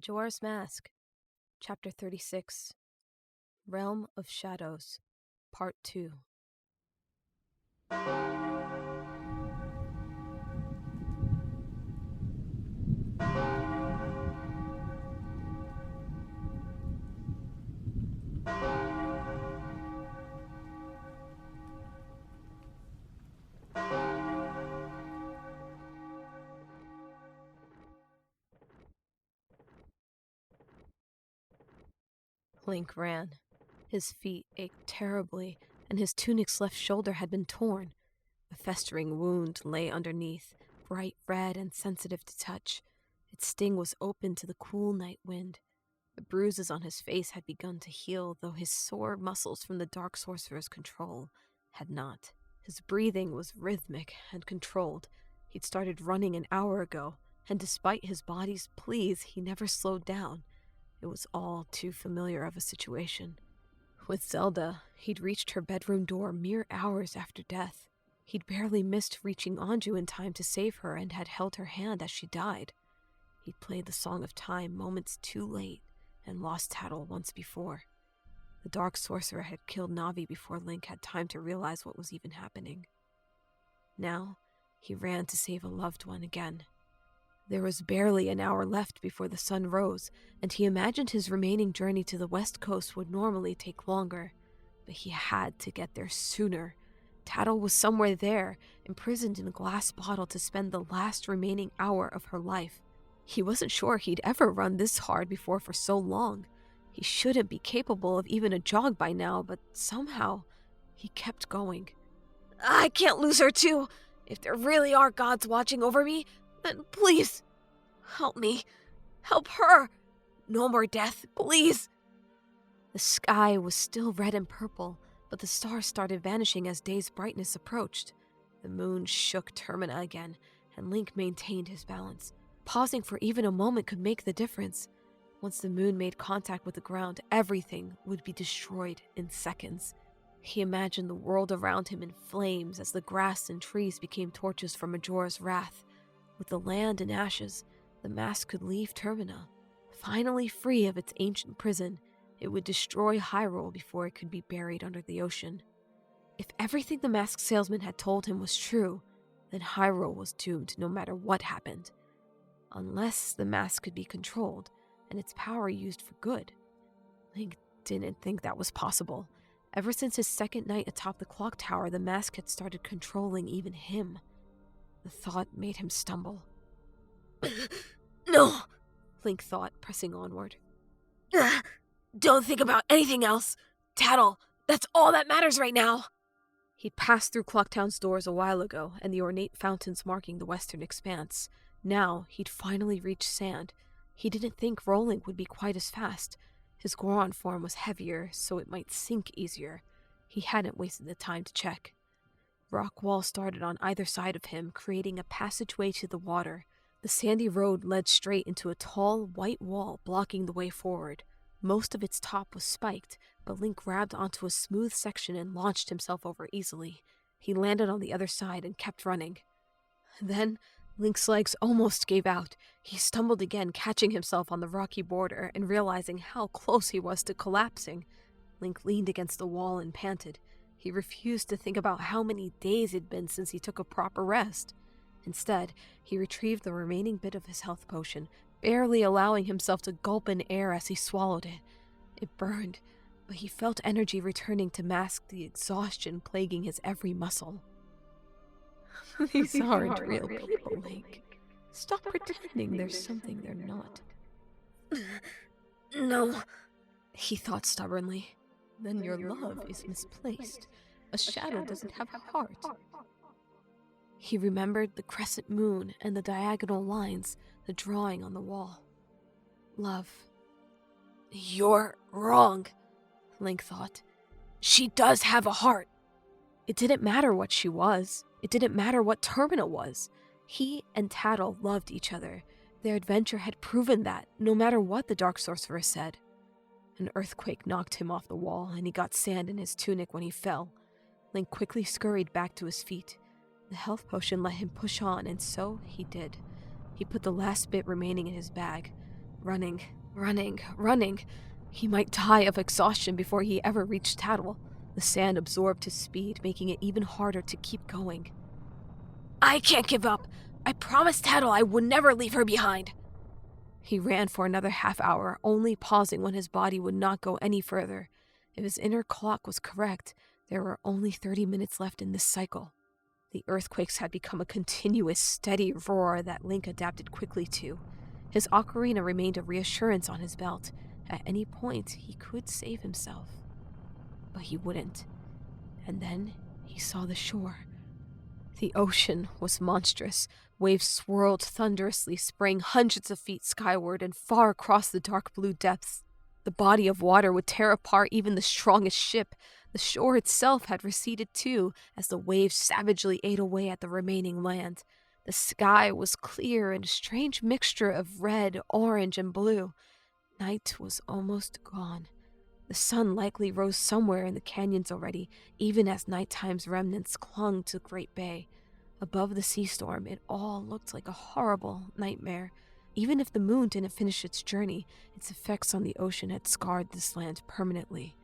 Majora's Mask, Chapter 36, Realm of Shadows, Part 2. Link ran. His feet ached terribly, and his tunic's left shoulder had been torn. A festering wound lay underneath, bright red and sensitive to touch. Its sting was open to the cool night wind. The bruises on his face had begun to heal, though his sore muscles from the Dark Sorcerer's control had not. His breathing was rhythmic and controlled. He'd started running an hour ago, and despite his body's pleas, he never slowed down. It was all too familiar of a situation. With Zelda, he'd reached her bedroom door mere hours after death. He'd barely missed reaching Anju in time to save her and had held her hand as she died. He'd played the Song of Time moments too late and lost Tattle once before. The Dark Sorcerer had killed Navi before Link had time to realize what was even happening. Now, he ran to save a loved one again. There was barely an hour left before the sun rose, and he imagined his remaining journey to the west coast would normally take longer, but he had to get there sooner. Tattle was somewhere there, imprisoned in a glass bottle to spend the last remaining hour of her life. He wasn't sure he'd ever run this hard before for so long. He shouldn't be capable of even a jog by now, but somehow he kept going. I can't lose her too! If there really are gods watching over me, then please, help me. Help her. No more death, please. The sky was still red and purple, but the stars started vanishing as day's brightness approached. The moon shook Termina again, and Link maintained his balance. Pausing for even a moment could make the difference. Once the moon made contact with the ground, everything would be destroyed in seconds. He imagined the world around him in flames as the grass and trees became torches for Majora's wrath. With the land in ashes, the mask could leave Termina. Finally free of its ancient prison, it would destroy Hyrule before it could be buried under the ocean. If everything the masked salesman had told him was true, then Hyrule was doomed no matter what happened. Unless the mask could be controlled, and its power used for good. Link didn't think that was possible. Ever since his second night atop the clock tower, the mask had started controlling even him. The thought made him stumble. No, Link thought, pressing onward. Don't think about anything else. Tattle, that's all that matters right now. He'd passed through Clocktown's doors a while ago, and the ornate fountains marking the western expanse. Now, he'd finally reached sand. He didn't think rolling would be quite as fast. His Goron form was heavier, so it might sink easier. He hadn't wasted the time to check. Rock walls started on either side of him, creating a passageway to the water. The sandy road led straight into a tall, white wall blocking the way forward. Most of its top was spiked, but Link grabbed onto a smooth section and launched himself over easily. He landed on the other side and kept running. Then, Link's legs almost gave out. He stumbled again, catching himself on the rocky border and realizing how close he was to collapsing. Link leaned against the wall and panted. He refused to think about how many days it'd been since he took a proper rest. Instead, he retrieved the remaining bit of his health potion, barely allowing himself to gulp in air as he swallowed it. It burned, but he felt energy returning to mask the exhaustion plaguing his every muscle. These aren't real people, Link. Stop pretending there's something they're not. No, he thought stubbornly. Then your love is misplaced. A shadow doesn't have a heart. He remembered the crescent moon and the diagonal lines, the drawing on the wall. Love. You're wrong, Link thought. She does have a heart. It didn't matter what she was. It didn't matter what Termina was. He and Tattle loved each other. Their adventure had proven that, no matter what the Dark Sorcerer said. An earthquake knocked him off the wall, and he got sand in his tunic when he fell. Link quickly scurried back to his feet. The health potion let him push on, and so he did. He put the last bit remaining in his bag. Running, Running. He might die of exhaustion before he ever reached Tattle. The sand absorbed his speed, making it even harder to keep going. I can't give up. I promised Tattle I would never leave her behind. He ran for another half hour, only pausing when his body would not go any further. If his inner clock was correct, there were only 30 minutes left in this cycle. The earthquakes had become a continuous, steady roar that Link adapted quickly to. His ocarina remained a reassurance on his belt. At any point, he could save himself. But he wouldn't. And then he saw the shore. The ocean was monstrous. Waves swirled thunderously, spraying hundreds of feet skyward and far across the dark blue depths. The body of water would tear apart even the strongest ship. The shore itself had receded too, as the waves savagely ate away at the remaining land. The sky was clear in a strange mixture of red, orange, and blue. Night was almost gone. The sun likely rose somewhere in the canyons already, even as nighttime's remnants clung to Great Bay. Above the sea storm, it all looked like a horrible nightmare. Even if the moon didn't finish its journey, its effects on the ocean had scarred this land permanently.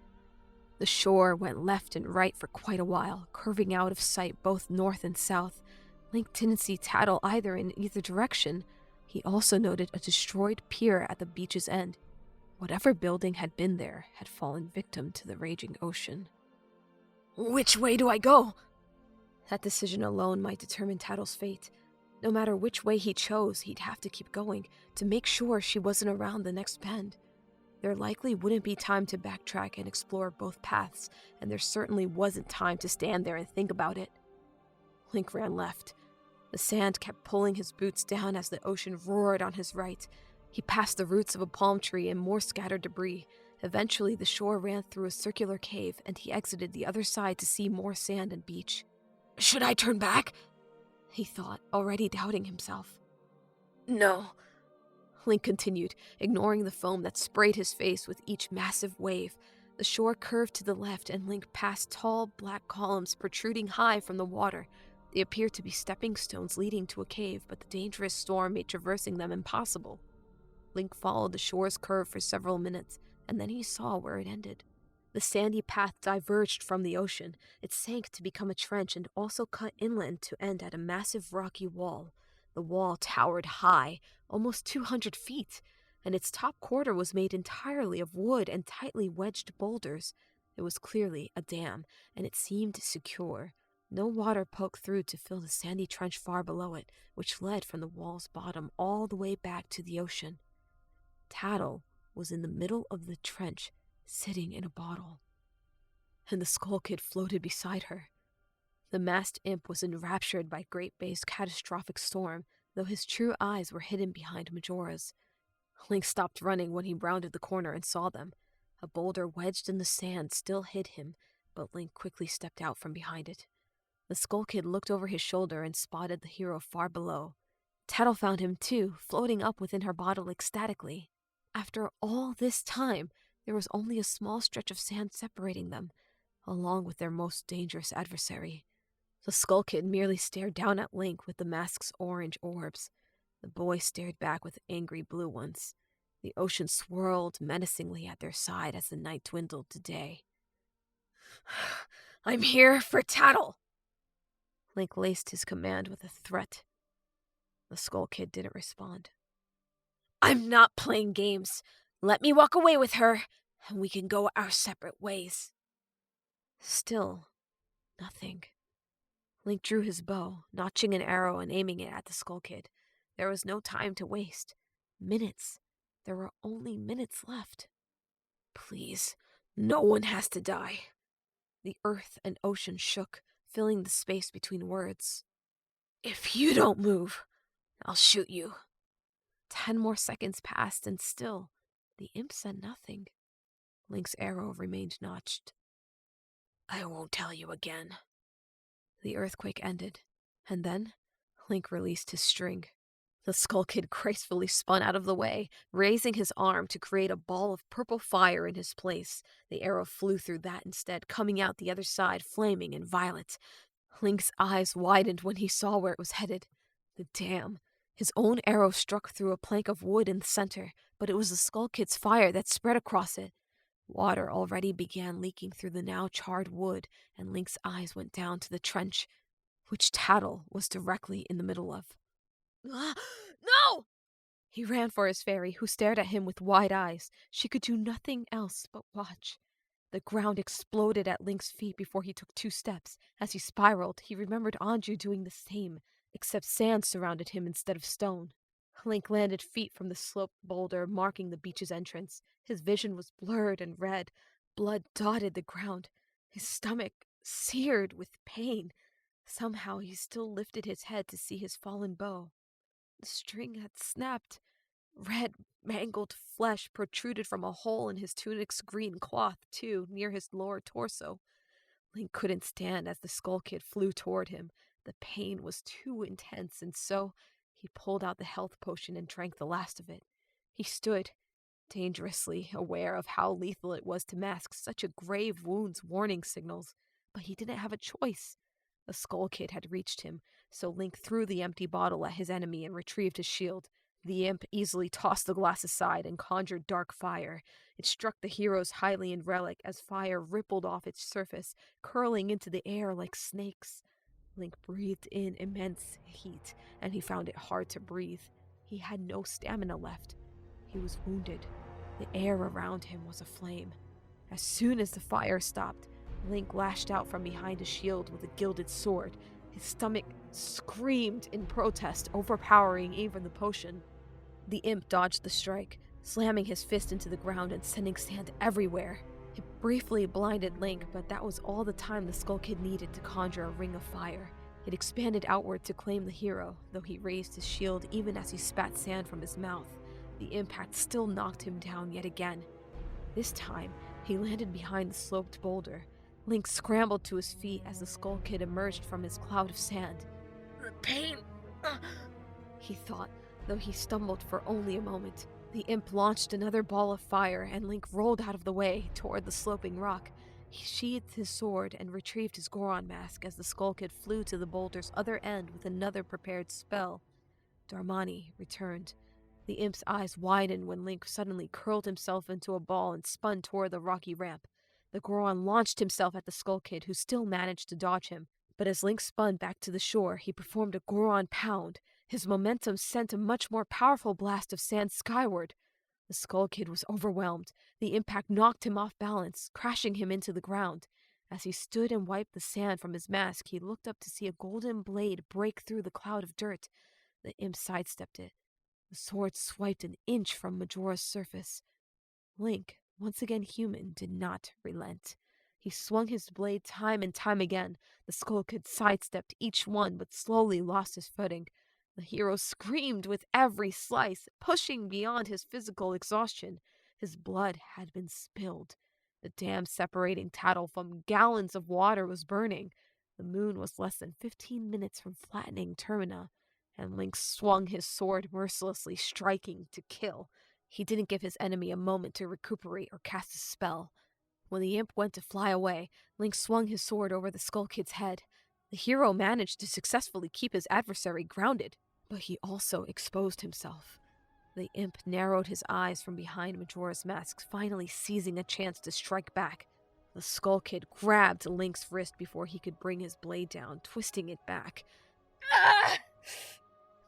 The shore went left and right for quite a while, curving out of sight both north and south. Link didn't see Tattle either in either direction. He also noted a destroyed pier at the beach's end. Whatever building had been there had fallen victim to the raging ocean. Which way do I go? That decision alone might determine Tattle's fate. No matter which way he chose, he'd have to keep going to make sure she wasn't around the next bend. There likely wouldn't be time to backtrack and explore both paths, and there certainly wasn't time to stand there and think about it. Link ran left. The sand kept pulling his boots down as the ocean roared on his right. He passed the roots of a palm tree and more scattered debris. Eventually, the shore ran through a circular cave, and he exited the other side to see more sand and beach. Should I turn back? He thought, already doubting himself. No. Link continued, ignoring the foam that sprayed his face with each massive wave. The shore curved to the left, and Link passed tall, black columns protruding high from the water. They appeared to be stepping stones leading to a cave, but the dangerous storm made traversing them impossible. Link followed the shore's curve for several minutes, and then he saw where it ended. The sandy path diverged from the ocean. It sank to become a trench and also cut inland to end at a massive rocky wall. The wall towered high, almost 200 feet, and its top quarter was made entirely of wood and tightly wedged boulders. It was clearly a dam, and it seemed secure. No water poked through to fill the sandy trench far below it, which led from the wall's bottom all the way back to the ocean. Tattle was in the middle of the trench, sitting in a bottle. And the Skull Kid floated beside her. The masked imp was enraptured by Great Bay's catastrophic storm, though his true eyes were hidden behind Majora's. Link stopped running when he rounded the corner and saw them. A boulder wedged in the sand still hid him, but Link quickly stepped out from behind it. The Skull Kid looked over his shoulder and spotted the hero far below. Tattle found him too, floating up within her bottle ecstatically. After all this time, there was only a small stretch of sand separating them, along with their most dangerous adversary. The Skull Kid merely stared down at Link with the mask's orange orbs. The boy stared back with angry blue ones. The ocean swirled menacingly at their side as the night dwindled to day. I'm here for Tattle! Link laced his command with a threat. The Skull Kid didn't respond. I'm not playing games. Let me walk away with her, and we can go our separate ways. Still, nothing. Link drew his bow, notching an arrow and aiming it at the Skull Kid. There was no time to waste. Minutes. There were only minutes left. Please, no one has to die. The earth and ocean shook, filling the space between words. If you don't move, I'll shoot you. 10 more seconds passed, and still, the imp said nothing. Link's arrow remained notched. I won't tell you again. The earthquake ended, and then Link released his string. The Skull Kid gracefully spun out of the way, raising his arm to create a ball of purple fire in his place. The arrow flew through that instead, coming out the other side, flaming and violet. Link's eyes widened when he saw where it was headed. The dam. His own arrow struck through a plank of wood in the center, but it was the Skull Kid's fire that spread across it. Water already began leaking through the now charred wood, and Link's eyes went down to the trench, which Tattle was directly in the middle of. No! He ran for his fairy, who stared at him with wide eyes. She could do nothing else but watch. The ground exploded at Link's feet before he took 2 steps. As he spiraled, he remembered Anju doing the same, except sand surrounded him instead of stone. Link landed feet from the sloped boulder marking the beach's entrance. His vision was blurred and red. Blood dotted the ground. His stomach seared with pain. Somehow he still lifted his head to see his fallen bow. The string had snapped. Red, mangled flesh protruded from a hole in his tunic's green cloth, too, near his lower torso. Link couldn't stand as the Skull Kid flew toward him. The pain was too intense, and so he pulled out the health potion and drank the last of it. He stood, dangerously aware of how lethal it was to mask such a grave wound's warning signals, but he didn't have a choice. The Skull Kid had reached him, so Link threw the empty bottle at his enemy and retrieved his shield. The imp easily tossed the glass aside and conjured dark fire. It struck the hero's Hylian relic as fire rippled off its surface, curling into the air like snakes. Link breathed in immense heat, and he found it hard to breathe. He had no stamina left. He was wounded. The air around him was aflame. As soon as the fire stopped, Link lashed out from behind his shield with a gilded sword. His stomach screamed in protest, overpowering even the potion. The imp dodged the strike, slamming his fist into the ground and sending sand everywhere. It briefly blinded Link, but that was all the time the Skull Kid needed to conjure a ring of fire. It expanded outward to claim the hero, though he raised his shield even as he spat sand from his mouth. The impact still knocked him down yet again. This time, he landed behind the sloped boulder. Link scrambled to his feet as the Skull Kid emerged from his cloud of sand. The pain, he thought, though he stumbled for only a moment. The imp launched another ball of fire, and Link rolled out of the way toward the sloping rock. He sheathed his sword and retrieved his Goron mask as the Skull Kid flew to the boulder's other end with another prepared spell. Darmani returned. The imp's eyes widened when Link suddenly curled himself into a ball and spun toward the rocky ramp. The Goron launched himself at the Skull Kid, who still managed to dodge him. But as Link spun back to the shore, he performed a Goron pound. His momentum sent a much more powerful blast of sand skyward. The Skull Kid was overwhelmed. The impact knocked him off balance, crashing him into the ground. As he stood and wiped the sand from his mask, he looked up to see a golden blade break through the cloud of dirt. The imp sidestepped it. The sword swiped an inch from Majora's surface. Link, once again human, did not relent. He swung his blade time and time again. The Skull Kid sidestepped each one, but slowly lost his footing. The hero screamed with every slice, pushing beyond his physical exhaustion. His blood had been spilled. The dam separating Tattle from gallons of water was burning. The moon was less than 15 minutes from flattening Termina, and Link swung his sword mercilessly, striking to kill. He didn't give his enemy a moment to recuperate or cast a spell. When the imp went to fly away, Link swung his sword over the Skull Kid's head. The hero managed to successfully keep his adversary grounded, but he also exposed himself. The imp narrowed his eyes from behind Majora's mask, finally seizing a chance to strike back. The Skull Kid grabbed Link's wrist before he could bring his blade down, twisting it back. Ah!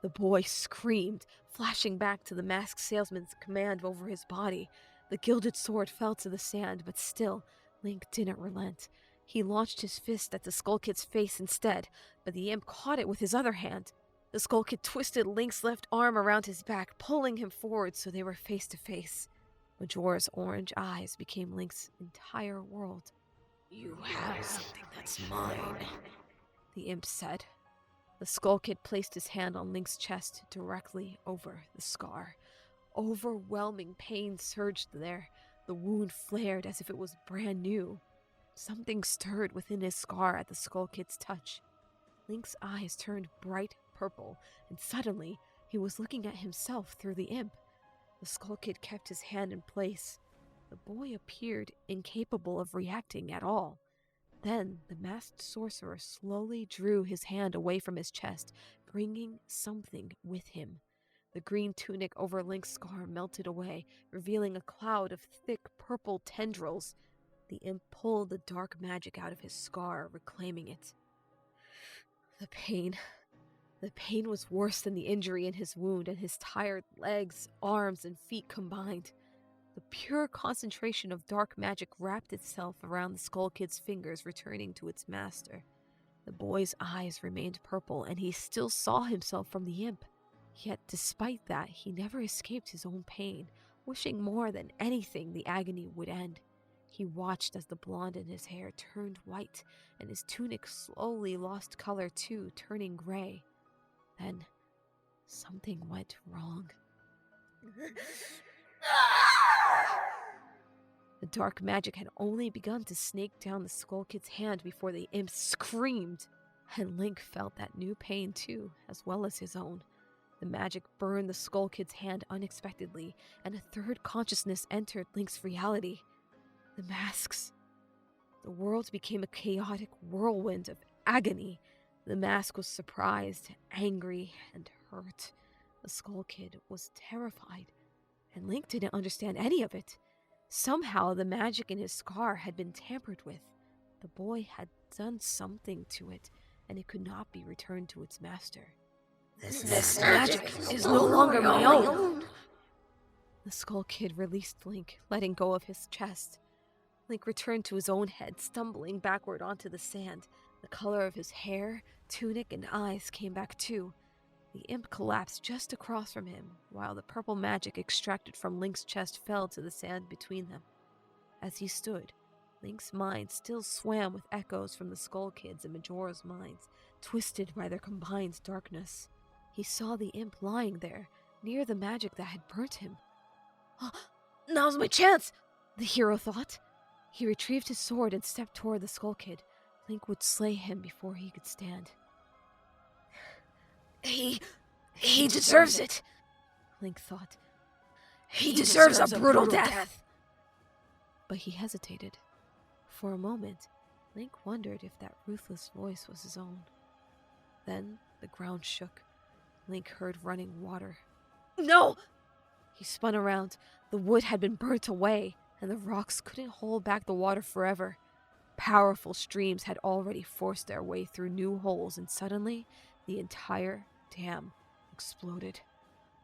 The boy screamed, flashing back to the masked salesman's command over his body. The gilded sword fell to the sand, but still, Link didn't relent. He launched his fist at the Skull Kid's face instead, but the imp caught it with his other hand. The Skull Kid twisted Link's left arm around his back, pulling him forward so they were face to face. Majora's orange eyes became Link's entire world. You have something that's mine, the imp said. The Skull Kid placed his hand on Link's chest directly over the scar. Overwhelming pain surged there. The wound flared as if it was brand new. Something stirred within his scar at the Skull Kid's touch. Link's eyes turned bright purple, and suddenly he was looking at himself through the imp. The Skull Kid kept his hand in place. The boy appeared incapable of reacting at all. Then the masked sorcerer slowly drew his hand away from his chest, bringing something with him. The green tunic over Link's scar melted away, revealing a cloud of thick purple tendrils. The imp pulled the dark magic out of his scar, reclaiming it. The pain was worse than the injury in his wound and his tired legs, arms, and feet combined. The pure concentration of dark magic wrapped itself around the Skull Kid's fingers, returning to its master. The boy's eyes remained purple, and he still saw himself from the imp. Yet despite that, he never escaped his own pain, wishing more than anything the agony would end. He watched as the blonde in his hair turned white, and his tunic slowly lost color too, turning gray. Then, something went wrong. The dark magic had only begun to snake down the Skull Kid's hand before the imp screamed, and Link felt that new pain too, as well as his own. The magic burned the Skull Kid's hand unexpectedly, and a third consciousness entered Link's reality. The masks. The world became a chaotic whirlwind of agony. The mask was surprised, angry, and hurt. The Skull Kid was terrified, and Link didn't understand any of it. Somehow the magic in his scar had been tampered with. The boy had done something to it, and it could not be returned to its master. This magic is no longer my own. The Skull Kid released Link, letting go of his chest. Link returned to his own head, stumbling backward onto the sand. The color of his hair, tunic, and eyes came back too. The imp collapsed just across from him, while the purple magic extracted from Link's chest fell to the sand between them. As he stood, Link's mind still swam with echoes from the Skull Kid's and Majora's minds, twisted by their combined darkness. He saw the imp lying there, near the magic that had burnt him. Oh, now's my chance, the hero thought. He retrieved his sword and stepped toward the Skull Kid. Link would slay him before he could stand. He deserves it, Link thought. He deserves a brutal death. But he hesitated. For a moment, Link wondered if that ruthless voice was his own. Then the ground shook. Link heard running water. No! He spun around. The wood had been burnt away, and the rocks couldn't hold back the water forever. Powerful streams had already forced their way through new holes, and suddenly, the entire dam exploded.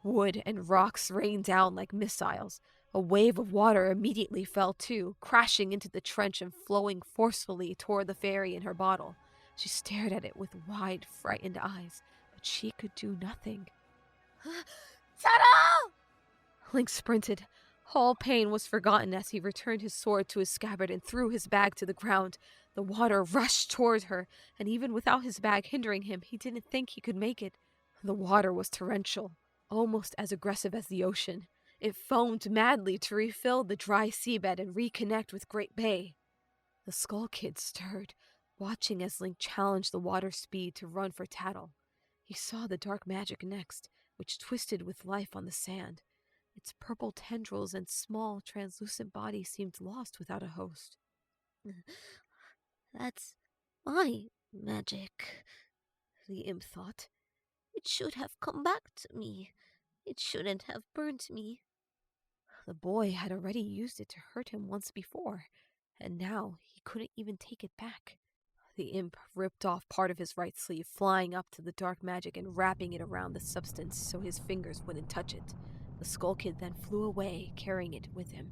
Wood and rocks rained down like missiles. A wave of water immediately fell too, crashing into the trench and flowing forcefully toward the fairy in her bottle. She stared at it with wide, frightened eyes, but she could do nothing. Turtle! Link sprinted. All pain was forgotten as he returned his sword to his scabbard and threw his bag to the ground. The water rushed toward her, and even without his bag hindering him, he didn't think he could make it. The water was torrential, almost as aggressive as the ocean. It foamed madly to refill the dry seabed and reconnect with Great Bay. The Skull Kid stirred, watching as Link challenged the water's speed to run for Tattle. He saw the dark magic next, which twisted with life on the sand. Its purple tendrils and small, translucent body seemed lost without a host. That's my magic, the imp thought. It should have come back to me. It shouldn't have burnt me. The boy had already used it to hurt him once before, and now he couldn't even take it back. The imp ripped off part of his right sleeve, flying up to the dark magic and wrapping it around the substance so his fingers wouldn't touch it. The Skull Kid then flew away, carrying it with him.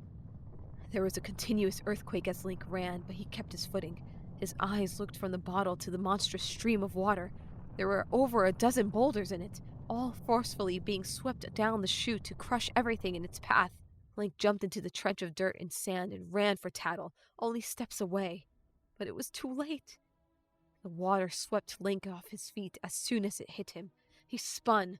There was a continuous earthquake as Link ran, but he kept his footing. His eyes looked from the bottle to the monstrous stream of water. There were over a dozen boulders in it, all forcefully being swept down the chute to crush everything in its path. Link jumped into the trench of dirt and sand and ran for Tattle, only steps away. But it was too late. The water swept Link off his feet as soon as it hit him. He spun.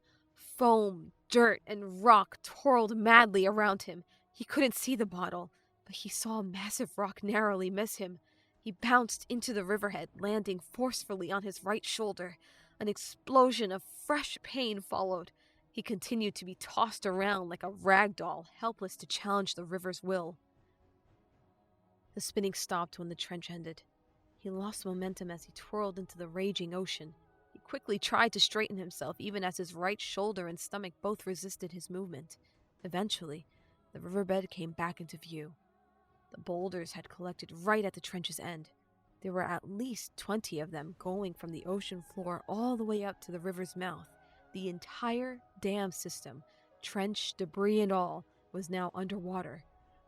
Foam, dirt, and rock twirled madly around him. He couldn't see the bottle, but he saw a massive rock narrowly miss him. He bounced into the riverhead, landing forcefully on his right shoulder. An explosion of fresh pain followed. He continued to be tossed around like a rag doll, helpless to challenge the river's will. The spinning stopped when the trench ended. He lost momentum as he twirled into the raging ocean. He quickly tried to straighten himself, even as his right shoulder and stomach both resisted his movement. Eventually, the riverbed came back into view. The boulders had collected right at the trench's end. There were at least 20 of them going from the ocean floor all the way up to the river's mouth. The entire dam system, trench, debris and all, was now underwater.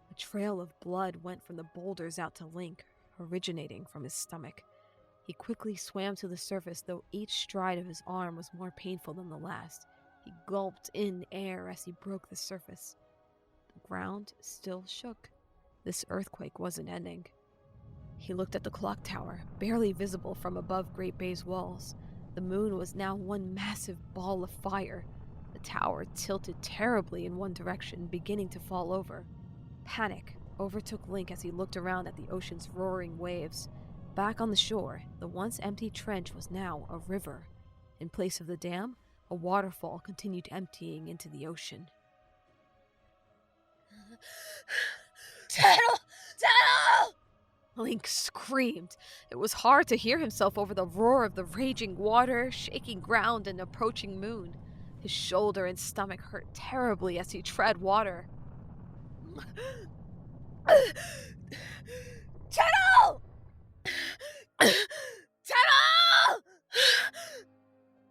A trail of blood went from the boulders out to Link, originating from his stomach. He quickly swam to the surface, though each stride of his arm was more painful than the last. He gulped in air as he broke the surface. The ground still shook. This earthquake wasn't ending. He looked at the clock tower, barely visible from above Great Bay's walls. The moon was now one massive ball of fire. The tower tilted terribly in one direction, beginning to fall over. Panic overtook Link as he looked around at the ocean's roaring waves. Back on the shore, the once empty trench was now a river. In place of the dam, a waterfall continued emptying into the ocean. Tattle! Tattle! Link screamed. It was hard to hear himself over the roar of the raging water, shaking ground, and approaching moon. His shoulder and stomach hurt terribly as he tread water. Tattle! Tattle!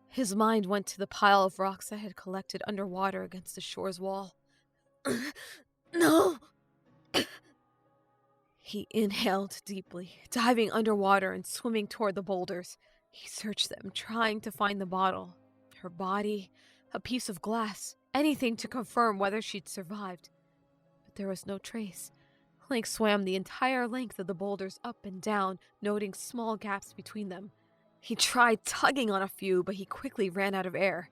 His mind went to the pile of rocks that had collected underwater against the shore's wall. No! He inhaled deeply, diving underwater and swimming toward the boulders. He searched them, trying to find the bottle, her body, a piece of glass, anything to confirm whether she'd survived. But there was no trace. Link swam the entire length of the boulders up and down, noting small gaps between them. He tried tugging on a few, but he quickly ran out of air.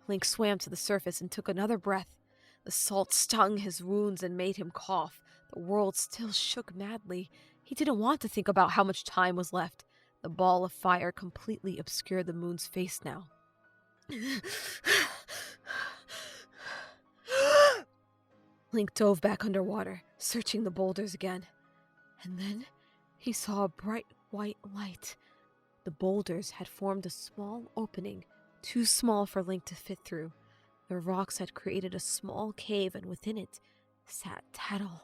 Link swam to the surface and took another breath. The salt stung his wounds and made him cough. The world still shook madly. He didn't want to think about how much time was left. The ball of fire completely obscured the moon's face now. Link dove back underwater, searching the boulders again. And then he saw a bright white light. The boulders had formed a small opening, too small for Link to fit through. The rocks had created a small cave, and within it sat Tattle.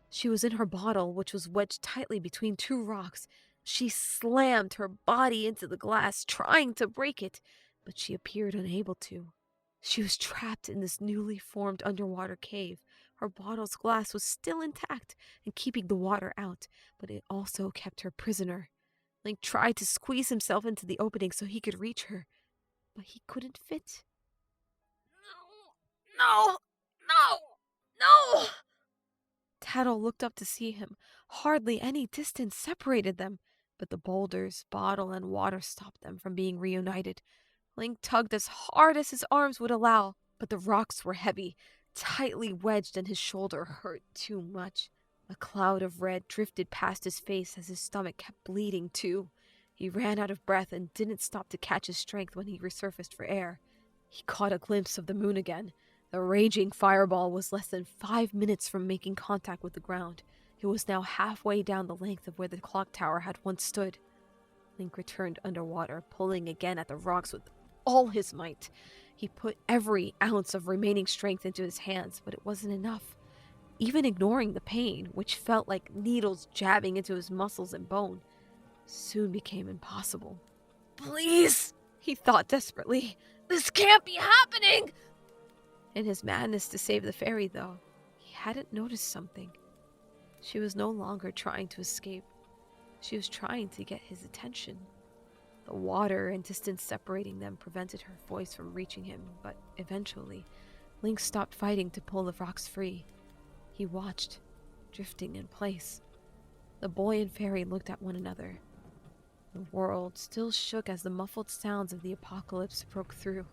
She was in her bottle, which was wedged tightly between two rocks. She slammed her body into the glass, trying to break it, but she appeared unable to. She was trapped in this newly formed underwater cave. Her bottle's glass was still intact and keeping the water out, but it also kept her prisoner. Link tried to squeeze himself into the opening so he could reach her, but he couldn't fit. No! No! No! Tattle looked up to see him. Hardly any distance separated them, but the boulders, bottle, and water stopped them from being reunited. Link tugged as hard as his arms would allow, but the rocks were heavy, tightly wedged, and his shoulder hurt too much. A cloud of red drifted past his face as his stomach kept bleeding too. He ran out of breath and didn't stop to catch his strength when he resurfaced for air. He caught a glimpse of the moon again. The raging fireball was less than 5 minutes from making contact with the ground. It was now halfway down the length of where the clock tower had once stood. Link returned underwater, pulling again at the rocks with all his might. He put every ounce of remaining strength into his hands, but it wasn't enough. Even ignoring the pain, which felt like needles jabbing into his muscles and bone, soon became impossible. Please! He thought desperately. This can't be happening! In his madness to save the fairy, though, he hadn't noticed something. She was no longer trying to escape. She was trying to get his attention. The water and distance separating them prevented her voice from reaching him, but eventually, Link stopped fighting to pull the rocks free. He watched, drifting in place. The boy and fairy looked at one another. The world still shook as the muffled sounds of the apocalypse broke through.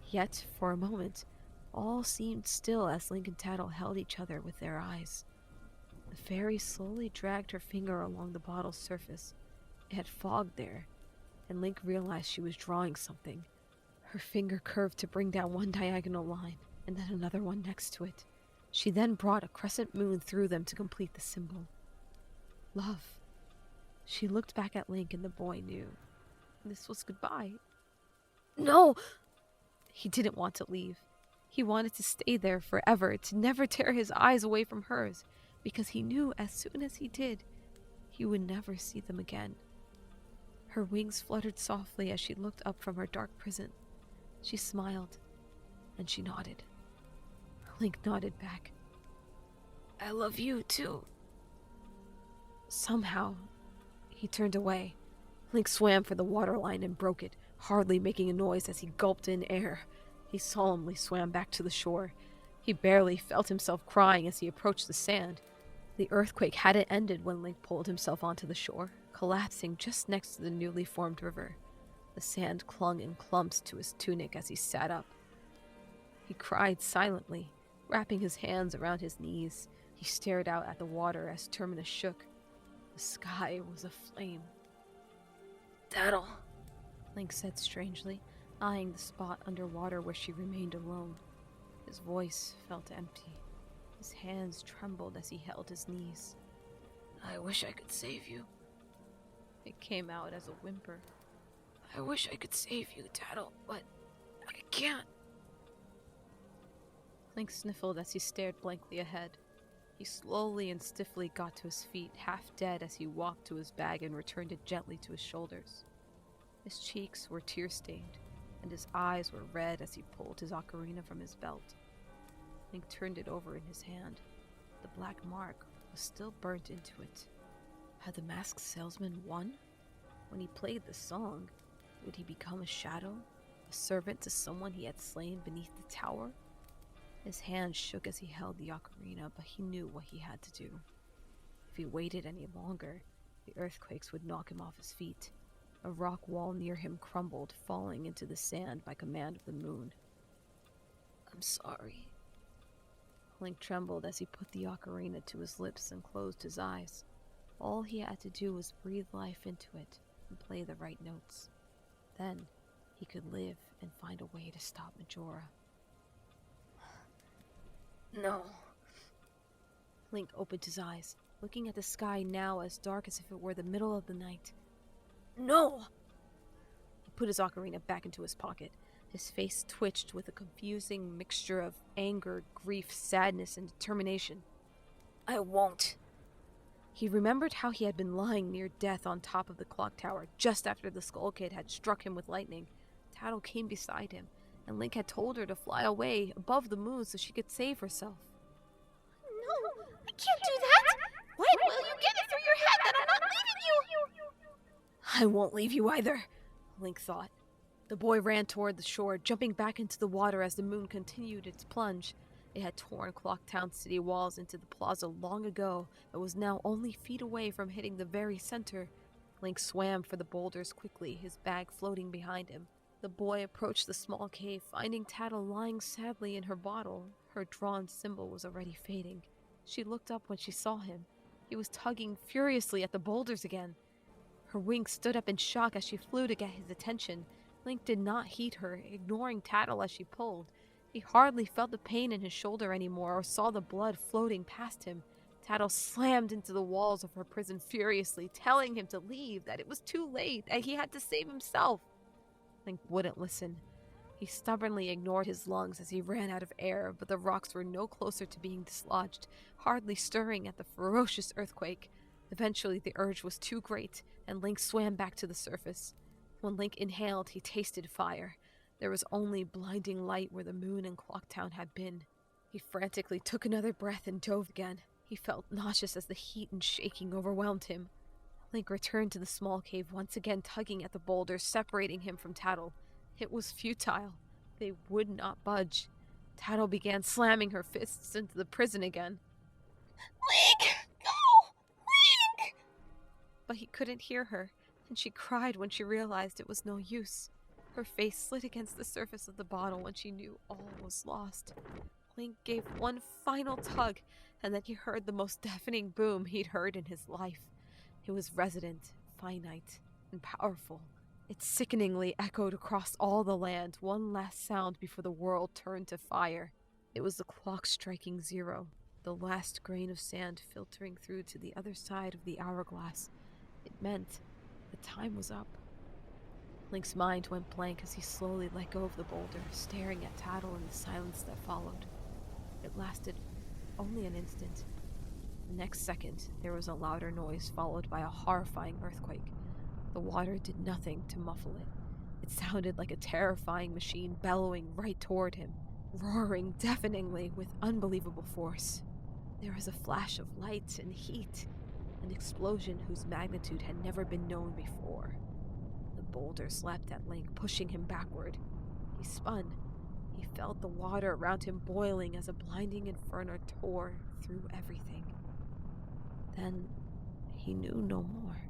Yet, for a moment, all seemed still as Link and Tattle held each other with their eyes. The fairy slowly dragged her finger along the bottle's surface. It had fog there, and Link realized she was drawing something. Her finger curved to bring down one diagonal line, and then another one next to it. She then brought a crescent moon through them to complete the symbol. Love. She looked back at Link and the boy knew. This was goodbye. No! He didn't want to leave. He wanted to stay there forever, to never tear his eyes away from hers, because he knew as soon as he did, he would never see them again. Her wings fluttered softly as she looked up from her dark prison. She smiled, and she nodded. Link nodded back. I love you too. Somehow, he turned away. Link swam for the waterline and broke it, hardly making a noise as he gulped in air. He solemnly swam back to the shore. He barely felt himself crying as he approached the sand. The earthquake hadn't ended when Link pulled himself onto the shore, collapsing just next to the newly formed river. The sand clung in clumps to his tunic as he sat up. He cried silently, wrapping his hands around his knees. He stared out at the water as Terminus shook. The sky was aflame. Daddle, Link said strangely, eyeing the spot underwater where she remained alone. His voice felt empty. His hands trembled as he held his knees. I wish I could save you. It came out as a whimper. I wish I could save you, Daddle, but I can't. Link sniffled as he stared blankly ahead. He slowly and stiffly got to his feet, half dead as he walked to his bag and returned it gently to his shoulders. His cheeks were tear-stained, and his eyes were red as he pulled his ocarina from his belt. Link turned it over in his hand. The black mark was still burnt into it. Had the masked salesman won? When he played the song, would he become a shadow? A servant to someone he had slain beneath the tower? His hand shook as he held the ocarina, but he knew what he had to do. If he waited any longer, the earthquakes would knock him off his feet. A rock wall near him crumbled, falling into the sand by command of the moon. I'm sorry. Link trembled as he put the ocarina to his lips and closed his eyes. All he had to do was breathe life into it and play the right notes. Then he could live and find a way to stop Majora. No. Link opened his eyes, looking at the sky now as dark as if it were the middle of the night. No! He put his ocarina back into his pocket. His face twitched with a confusing mixture of anger, grief, sadness, and determination. I won't. He remembered how he had been lying near death on top of the clock tower just after the Skull Kid had struck him with lightning. Tattle came beside him, and Link had told her to fly away above the moon so she could save herself. No, I can't do that! When will you get it through your head that I'm not leaving you? I won't leave you either, Link thought. The boy ran toward the shore, jumping back into the water as the moon continued its plunge. It had torn Clocktown city walls into the plaza long ago, but was now only feet away from hitting the very center. Link swam for the boulders quickly, his bag floating behind him. The boy approached the small cave, finding Tattle lying sadly in her bottle. Her drawn symbol was already fading. She looked up when she saw him. He was tugging furiously at the boulders again. Her wings stood up in shock as she flew to get his attention. Link did not heed her, ignoring Tattle as she pulled. He hardly felt the pain in his shoulder anymore or saw the blood floating past him. Tattle slammed into the walls of her prison furiously, telling him to leave, that it was too late, that he had to save himself. Link wouldn't listen. He stubbornly ignored his lungs as he ran out of air, but the rocks were no closer to being dislodged, hardly stirring at the ferocious earthquake. Eventually, the urge was too great, and Link swam back to the surface. When Link inhaled, he tasted fire. There was only blinding light where the moon and Clocktown had been. He frantically took another breath and dove again. He felt nauseous as the heat and shaking overwhelmed him. Link returned to the small cave, once again tugging at the boulders, separating him from Tattle. It was futile. They would not budge. Tattle began slamming her fists into the prison again. Link! Go! Link! But he couldn't hear her, and she cried when she realized it was no use. Her face slid against the surface of the bottle when she knew all was lost. Link gave one final tug, and then he heard the most deafening boom he'd heard in his life. It was resonant, finite, and powerful. It sickeningly echoed across all the land, one last sound before the world turned to fire. It was the clock striking 0, the last grain of sand filtering through to the other side of the hourglass. It meant the time was up. Link's mind went blank as he slowly let go of the boulder, staring at Tattle in the silence that followed. It lasted only an instant. The next second, there was a louder noise followed by a horrifying earthquake. The water did nothing to muffle it. It sounded like a terrifying machine bellowing right toward him, roaring deafeningly with unbelievable force. There was a flash of light and heat, an explosion whose magnitude had never been known before. The boulder slapped at Link, pushing him backward. He spun. He felt the water around him boiling as a blinding inferno tore through everything. Then he knew no more.